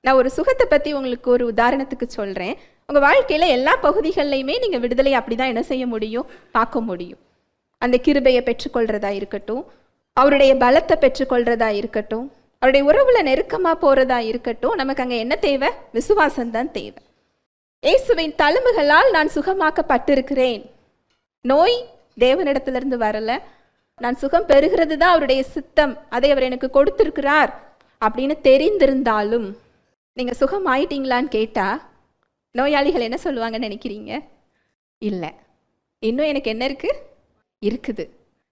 நான் ஒரு சுகத்தை பற்றி உங்களுக்கு ஒரு உதாரணத்துக்கு சொல்கிறேன். உங்கள் வாழ்க்கையில் எல்லா பகுதிகள்லையுமே நீங்கள் விடுதலை அப்படி தான் என்ன செய்ய முடியும், பார்க்க முடியும். அந்த கிருபையை பெற்றுக்கொள்கிறதா இருக்கட்டும், அவருடைய பலத்தை பெற்றுக்கொள்கிறதா இருக்கட்டும், அவருடைய உறவுல நெருக்கமாக போகிறதா இருக்கட்டும், நமக்கு அங்கே என்ன தேவை? விசுவாசம்தான் தேவை. இயேசுவின் தழும்புகளால் நான் சுகமாக்கப்பட்டிருக்கிறேன். நோய் தேவனிடத்திலிருந்து வரல, நான் சுகம் பெறுகிறது தான் அவருடைய சித்தம், அதை அவர் எனக்கு கொடுத்திருக்கிறார் அப்படின்னு தெரிந்திருந்தாலும் நீங்கள் சுகம் ஆயிட்டீங்களான்னு கேட்டால் நோயாளிகள் என்ன சொல்லுவாங்கன்னு நினைக்கிறீங்க? இல்லை, இன்னும் எனக்கு என்ன இருக்குது,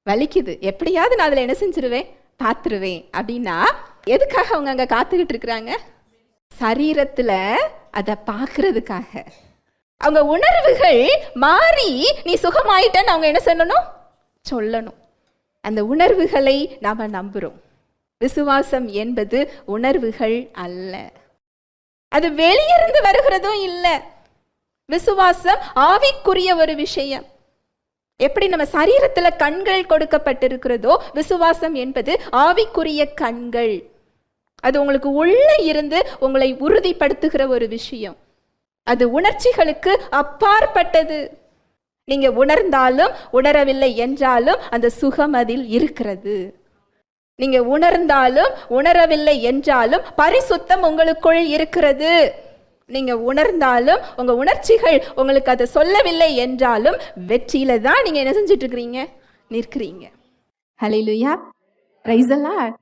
வலிக்குது, எப்படியாவது நான் அதில் என்ன செஞ்சிருவேன், பார்த்துருவேன் அப்படின்னா எதுக்காக அவங்க அங்கே காத்துக்கிட்டு இருக்கிறாங்க? சரீரத்தில் அதை பார்க்கறதுக்காக. அவங்க உணர்வுகள் மாறி நீ சுகமாயிட்டன்னு அவங்க என்ன சொல்லணும். அந்த உணர்வுகளை நாம் நம்புகிறோம். விசுவாசம் என்பது உணர்வுகள் அல்ல, அது வெளியிருந்து வருகிறதும் இல்லை. விசுவாசம் ஆவிக்குரிய ஒரு விஷயம். எப்படி நம்ம சரீரத்தில் கண்கள் கொடுக்கப்பட்டிருக்கிறதோ, விசுவாசம் என்பது ஆவிக்குரிய கண்கள். அது உங்களுக்கு உள்ள இருந்து உங்களை உறுதிப்படுத்துகிற ஒரு விஷயம். அது உணர்ச்சிகளுக்கு அப்பாற்பட்டது. நீங்க உணர்ந்தாலும் உணரவில்லை என்றாலும் அந்த சுகம் அதில் இருக்கிறது. நீங்க உணர்ந்தாலும் உணரவில்லை என்றாலும் பரிசுத்தம் உங்களுக்குள் இருக்கிறது. நீங்க உணர்ந்தாலும் உங்க உணர்ச்சிகள் உங்களுக்கு அதை சொல்லவில்லை என்றாலும் வெற்றியில தான் நீங்க என்ன செஞ்சுட்டு இருக்கிறீங்க, நிற்கிறீங்க. ஹல்லேலூயா, பிரைஸ் தி லார்ட்.